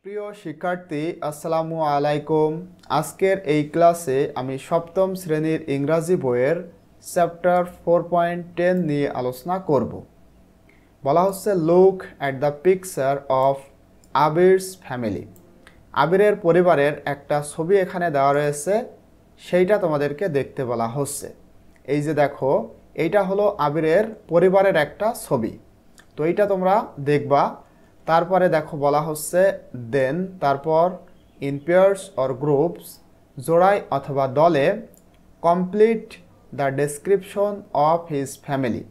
প্রিয় শিক্ষার্থী আসসালামু আলাইকুম। আজকের এই ক্লাসে আমি সপ্তম শ্রেণীর ইংরাজি বইয়ের চ্যাপ্টার 4.10 নিয়ে আলোচনা করব। বলা হচ্ছে look at the picture of Abir's family. আবিরের পরিবারের একটা ছবি এখানে দেওয়া রয়েছে, সেইটা তোমাদেরকে দেখতে বলা হচ্ছে। এই যে দেখো, এইটা হলো আবিরের পরিবারের একটা ছবি। তো এইটা তোমরা দেখবা। তারপরে দেখো বলা হচ্ছে দেন, তারপর ইন পেয়ার্স অর গ্রুপস, জোড়ায় অথবা দলে, complete the description of his family.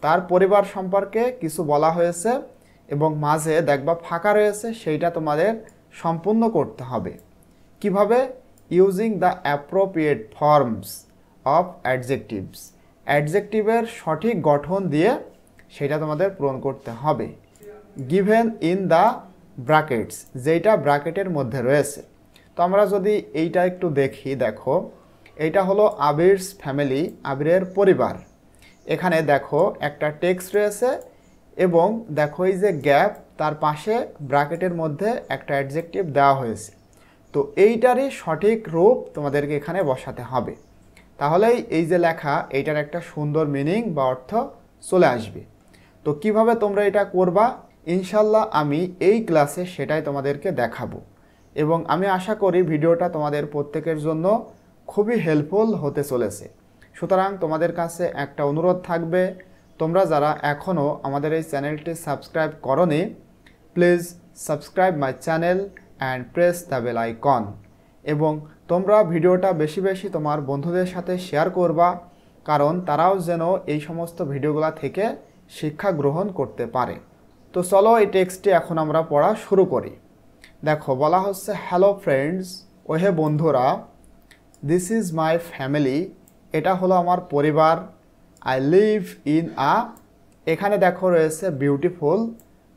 তার পরিবার সম্পর্কে কিছু বলা হয়েছে এবং মাঝে দেখবা ফাঁকা রয়েছে, সেইটা তোমাদের সম্পূর্ণ করতে হবে। কিভাবে? Using the appropriate forms of adjectives. অ্যাডজেক্টিভের সঠিক গঠন দিয়ে সেটা তোমাদের পূরণ করতে হবে। গিভেন ইন দ্য ব্র্যাকেটস, যেটা ব্র্যাকেটের মধ্যে রয়েছে। তো আমরা যদি এইটা একটু দেখি, দেখো এইটা হলো আবিরস ফ্যামিলি, আবিরের পরিবার। এখানে দেখো একটা টেক্সট রয়েছে এবং দেখো এই যে গ্যাপ, তার পাশে ব্র্যাকেটের মধ্যে একটা অ্যাডজেক্টিভ দেওয়া হয়েছে। তো এইটারই সঠিক রূপ তোমাদেরকে এখানে বসাতে হবে, তাহলেই এই যে লেখা এইটার একটা সুন্দর মিনিং বা অর্থ চলে আসবে। তো কিভাবে তোমরা এটা করবা, ইনশাল্লাহ আমি এই ক্লাসে সেটাই তোমাদেরকে দেখাবো এবং আমি আশা করি ভিডিওটা তোমাদের প্রত্যেকের জন্য খুবই হেল্পফুল হতে চলেছে। সুতরাং তোমাদের কাছে একটা অনুরোধ থাকবে, তোমরা যারা এখনও আমাদের এই চ্যানেলটি সাবস্ক্রাইব করোনি, please subscribe my channel and press the bell icon. এবং তোমরা ভিডিওটা বেশি বেশি তোমার বন্ধুদের সাথে শেয়ার করবা, কারণ তারাও যেন এই সমস্ত ভিডিওগুলো থেকে শিক্ষা গ্রহণ করতে পারে। তো চলো এই টেক্সটটি এখন আমরা পড়া শুরু করি। দেখো বলা হচ্ছে হ্যালো ফ্রেন্ডস, ওহে বন্ধুরা, দিস ইজ মাই ফ্যামিলি, এটা হলো আমার পরিবার। আই লিভ ইন আ, এখানে দেখো রয়েছে বিউটিফুল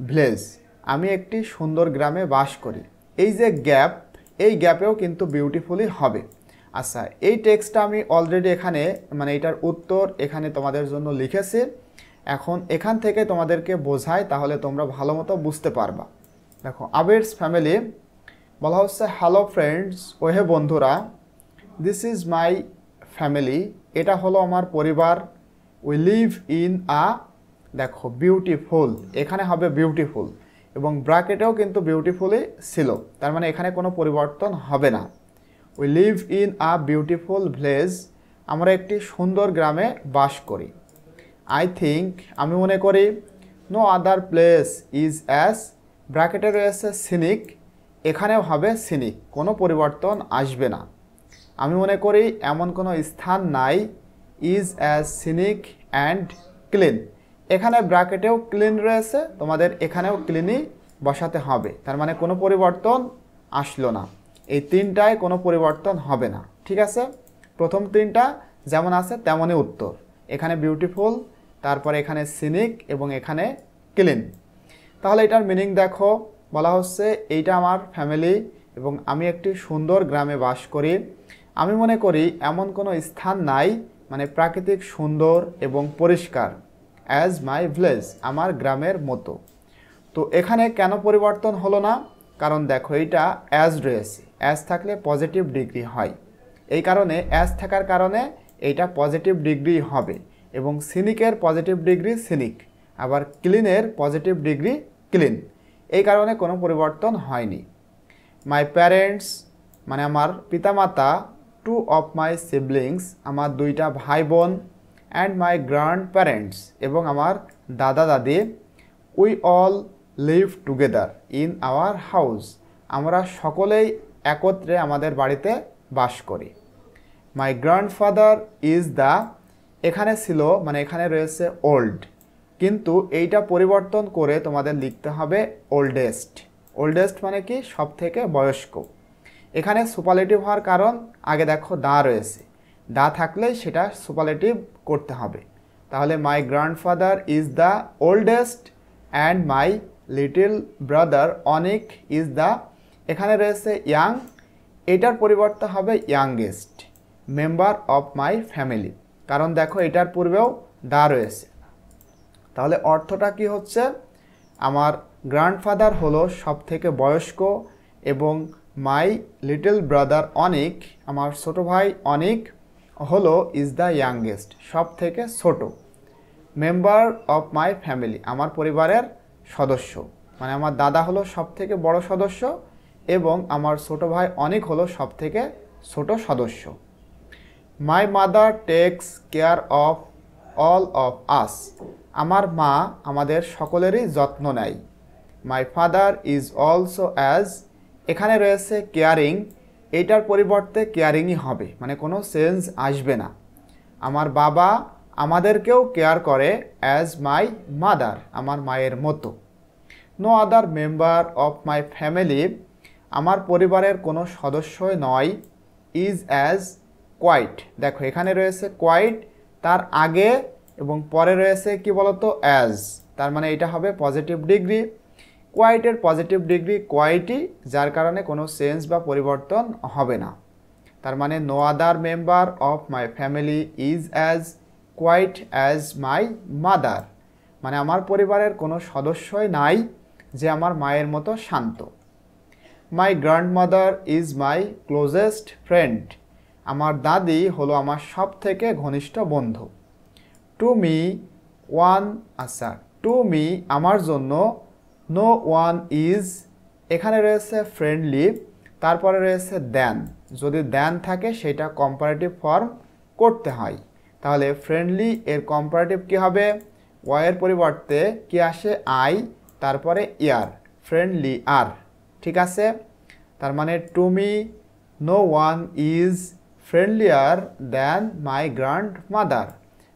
ভিলেজ, আমি একটি সুন্দর গ্রামে বাস করি। এই যে গ্যাপ, এই গ্যাপেও কিন্তু বিউটিফুলি হবে। আচ্ছা, এই টেক্সটটা আমি অলরেডি এখানে এটার উত্তর এখানে তোমাদের জন্য লিখেছি। এখন এখান থেকে তোমাদেরকে বোঝায়, তাহলে তোমরা ভালো মতো বুঝতে পারবা। দেখো আবিরস ফ্যামিলি, বলা হচ্ছে হ্যালো ফ্রেন্ডস, ওহে বন্ধুরা, দিস ইজ মাই ফ্যামিলি, এটা হলো আমার পরিবার। উই লিভ ইন আ, দেখো বিউটিফুল, এখানে হবে বিউটিফুল এবং ব্র্যাকেটেও কিন্তু বিউটিফুলি ছিল, তার মানে এখানে কোনো পরিবর্তন হবে না। We live in a beautiful village, আমরা একটি সুন্দর গ্রামে বাস করি। আই থিঙ্ক, আমি মনে করি, no other place is as, ব্র্যাকেটে রয়েছে সিনিক, এখানেও হবে সিনিক, কোনো পরিবর্তন আসবে না। আমি মনে করি এমন কোনো স্থান নাই, is as scenic and clean, এখানে ব্র্যাকেটেও ক্লিন রয়েছে, তোমাদের এখানেও ক্লিনই বসাতে হবে, তার মানে কোনো পরিবর্তন আসলো না। এই তিনটায় কোনো পরিবর্তন হবে না, ঠিক আছে? প্রথম তিনটা যেমন আছে তেমনই উত্তর। এখানে বিউটিফুল, তারপরে এখানে সিনিক এবং এখানে ক্লিন। তাহলে এটার মিনিং দেখো, বলা হচ্ছে এইটা আমার ফ্যামিলি এবং আমি একটি সুন্দর গ্রামে বাস করি। আমি মনে করি এমন কোনো স্থান নাই, মানে প্রাকৃতিক সুন্দর এবং পরিষ্কার, অ্যাজ মাই ভিলেজ, আমার গ্রামের মতো। তো এখানে কেন পরিবর্তন হলো না? কারণ দেখো এইটা অ্যাজ রয়েছে, অ্যাজ থাকলে পজিটিভ ডিগ্রি হয়, এই কারণে অ্যাজ থাকার কারণে এইটা পজিটিভ ডিগ্রি হবে এবং সিনিকের পজিটিভ ডিগ্রি সিনিক, আবার ক্লিনের পজিটিভ ডিগ্রি ক্লিন, এই কারণে কোনো পরিবর্তন হয়নি। মাই প্যারেন্টস, মানে আমার পিতামাতা, টু অফ মাই সিবলিংস, আমার দুইটা ভাই বোন, অ্যান্ড মাই গ্র্যান্ড প্যারেন্টস, এবং আমার দাদা দাদি, we all live together in our house, আমরা সকলেই একত্রে আমাদের বাড়িতে বাস করি। মাই গ্র্যান্ডফাদার ইজ দ্য, এখানে ছিল এখানে রয়েছে ওল্ড, কিন্তু এইটা পরিবর্তন করে তোমাদের লিখতে হবে ওল্ডেস্ট। ওল্ডেস্ট মানে কি? সব থেকে বয়স্ক। এখানে সুপারলেটিভ হওয়ার কারণ, আগে দেখো দা রয়েছে, দা থাকলে সেটা সুপারলেটিভ করতে হবে। তাহলে my grandfather is the oldest and my little brother Anik is the, এখানে রয়েছে ইয়াং, এটার পরিবর্তে হবে youngest member of my family, কারণ দেখো এটার পূর্বেও দা রয়েছে। তাহলে অর্থটা কি হচ্ছে? আমার গ্র্যান্ডফাদার হলো সব থেকে বয়স্ক এবং মাই লিটল ব্রাদার অনিক, আমার ছোট ভাই অনিক হলো ইজ দ্য ইয়াংগেস্ট, সব থেকে ছোট। মেম্বার অফ মাই ফ্যামিলি, আমার পরিবারের সদস্য, মানে আমার দাদা হলো সব থেকে বড় সদস্য এবং আমার ছোট ভাই অনিক হলো সব থেকে ছোট সদস্য। My mother tax care of all of us, আমার মা আমাদের সকলেরই যত্ন নেয়। My father is also as, এখানে রয়েছে কেয়ারিং, এইটার পরিবর্তে কেয়ারিংই হবে, মানে কোনো চেঞ্জ আসবে না। আমার বাবা আমাদেরকেও কেয়ার করে অ্যাজ মাই মাদার, আমার মায়ের মতো। No other member of my family, আমার পরিবারের কোনো সদস্যই নয় ইজ অ্যাজ কোয়াইট, দেখো এখানে রয়েছে কোয়াইট, তার আগে এবং পরে রয়েছে কি বলতো অ্যাজ, তার মানে এটা হবে পজিটিভ ডিগ্রি। কোয়াইটের পজিটিভ ডিগ্রি কোয়াইটই, যার কারণে কোনো চেঞ্জ বা পরিবর্তন হবে না। তার মানে no other member of my family is as quiet as my mother, মানে আমার পরিবারের কোনো সদস্যই নাই যে আমার মায়ের মতো শান্ত। My grandmother is my closest friend, আমার দাদি হলো আমার সব থেকে ঘনিষ্ঠ বন্ধু। টু মি ওয়ান, আচ্ছা টু মি আমার জন্য, নো ওয়ান ইজ, এখানে রয়েছে ফ্রেন্ডলি, তারপরে রয়েছে দেন, যদি দেন থাকে সেটা কম্পারেটিভ ফর্ম করতে হয়, তাহলে ফ্রেন্ডলি এর কম্পারেটিভ কী হবে, ওয়াইয়ের পরিবর্তে কি আসে আই, তারপরে ইয়ার, ফ্রেন্ডলি আর, ঠিক আছে। তার মানে to me no one is ফ্রেন্ডলিয়ার than my grandmother,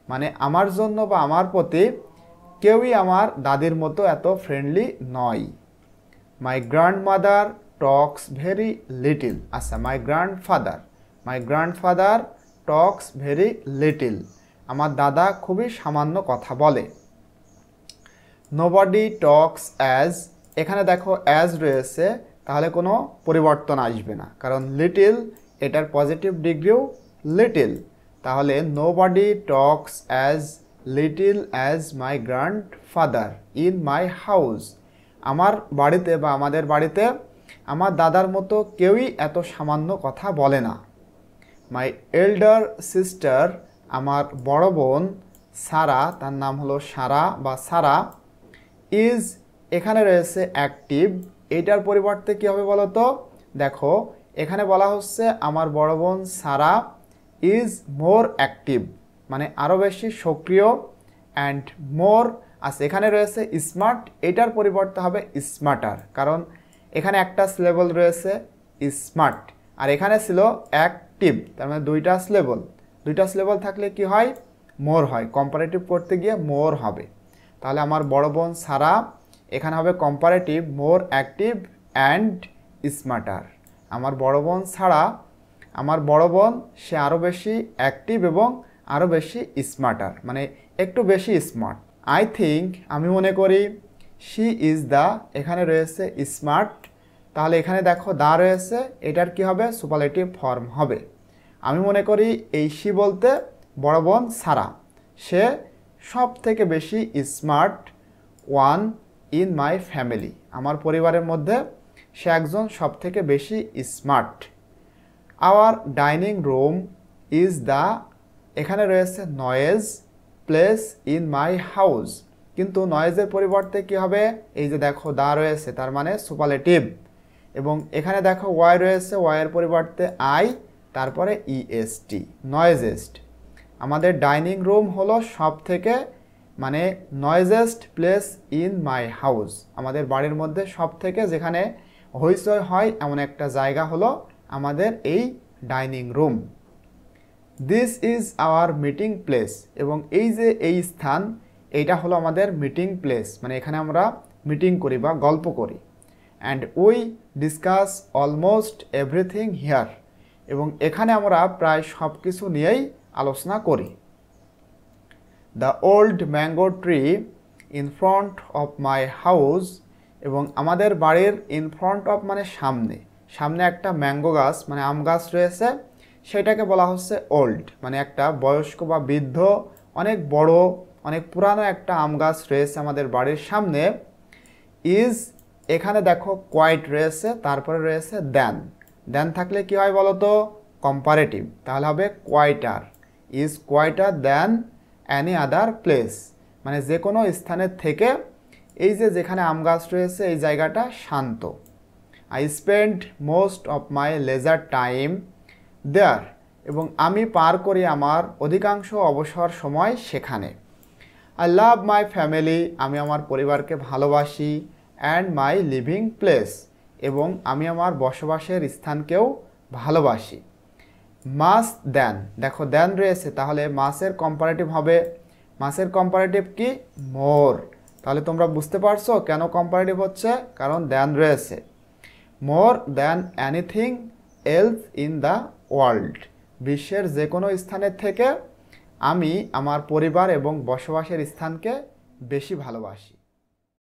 মানে আমার জন্য বা আমার প্রতি কেউই আমার দাদির মতো এত ফ্রেন্ডলি নয়। My grandmother talks very little, আচ্ছা my grandfather talks very little, আমার দাদা খুবই সামান্য কথা বলে। নোবডি টক্স অ্যাজ, এখানে দেখো অ্যাজ রয়েছে, তাহলে কোনো পরিবর্তন আসবে না, কারণ লিটিল এটার পজিটিভ ডিগ্রিও লিটিল, তাহলে nobody talks as little as my grandfather in my house, আমার বাড়িতে বা আমাদের বাড়িতে আমার দাদার মতো কেউই এত সামান্য কথা বলে না। মাই এল্ডার সিস্টার, আমার বড় বোন সারা, তার নাম হলো সারা বা সারা, ইজ এখানে রয়েছে অ্যাক্টিভ, এইটার পরিবর্তে কী হবে বলো তো, দেখো এখানে বলা হচ্ছে আমার বড় বোন সারা ইজ মোর অ্যাক্টিভ, মানে আরও বেশি সক্রিয়, অ্যান্ড মোর, আচ্ছা এখানে রয়েছে স্মার্ট, এটার পরিবর্তে হবে স্মার্টার, কারণ এখানে একটা সিলেবল রয়েছে স্মার্ট, আর এখানে ছিল অ্যাক্টিভ, তার মানে দুইটা সিলেবল থাকলে কি হয়, মোর হয়, কম্পারেটিভ করতে গিয়ে মোর হবে। তাহলে আমার বড় বোন সারা, এখানে হবে comparative more active and smarter. আমার বড় বোন ছাড়া আমার বড় বোন সে আরও বেশি অ্যাক্টিভ এবং আরও বেশি স্মার্টার, মানে একটু বেশি স্মার্ট। আই থিঙ্ক, আমি মনে করি, শি ইজ দ্য, এখানে রয়েছে স্মার্ট, তাহলে এখানে দেখো দা রয়েছে, এটার কি হবে সুপারলেটিভ ফর্ম হবে। আমি মনে করি এই শি বলতে বড় বোন সারা, সে সব থেকে বেশি smart one in my family, আমার পরিবারের মধ্যে সে একজন সব থেকে বেশি smart. Our dining room is the, এখানে রয়েছে noise place in my house, কিন্তু নয়েজের পরিবর্তে কি হবে, এই যে দেখো দা রয়েছে, তার মানে সুপারলেটিভ, এবং এখানে দেখো ওয়াই রয়েছে, ওয়াইয়ের পরিবর্তে আই, তারপরে ইএসটি, নয়েজেস্ট। আমাদের ডাইনিং রুম হলো সব থেকে, মানে নয়েজেস্ট প্লেস ইন মাই হাউস, আমাদের বাড়ির মধ্যে সব থেকে যেখানে হইচই হয় এমন একটা জায়গা হলো আমাদের এই dining room. This is our meeting place, এবং এই যে এই স্থান, এইটা হলো আমাদের মিটিং প্লেস, মানে এখানে আমরা মিটিং করি বা গল্প করি। And we discuss almost everything here, এবং এখানে আমরা প্রায় সব কিছু নিয়েই আলোচনা করি। The old mango tree in front of my house, এবং আমাদের বাড়ির ইন ফ্রন্ট অফ মানে সামনে, সামনে একটা ম্যাঙ্গো গাছ মানে আম গাছ রয়েছে, সেটাকে বলা হচ্ছে ওল্ড, মানে একটা বয়স্ক বা বৃদ্ধ, অনেক বড়, অনেক পুরানো একটা আম গাছ রয়েছে আমাদের বাড়ির সামনে। ইজ এখানে দেখো কোয়াইট রয়েছে, তারপরে রয়েছে দেন। দেন থাকলে কি হয় বলো তো? কম্পারেটিভ, তাহলে হবে quieter. Is quieter than any other place, মানে যে কোনো স্থানের থেকে এই যে যেখানে আম গাছ রয়েছে এই জায়গাটা শান্ত। I spend most of my leisure time there, এবং আমি পার করি আমার অধিকাংশ অবসর সময় সেখানে। আই লাভ মাই ফ্যামিলি, আমি আমার পরিবারকে ভালোবাসি। অ্যান্ড মাই লিভিং প্লেস, এবং আমি আমার বসবাসের স্থানকেও ভালোবাসি। মাস দেন, দেখো দেন রয়েছে, তাহলে মাসের কম্পারেটিভ হবে, মাসের কম্পারেটিভ কি? মোর। তাহলে তোমরা বুঝতে পারছো কেন কম্পারেটিভ হচ্ছে, কারণ দেন রয়েছে। More than anything else in the world, বিশ্বের যে কোনো স্থানের থেকে আমি আমার পরিবার এবং বসবাসের স্থানকে বেশি ভালোবাসি।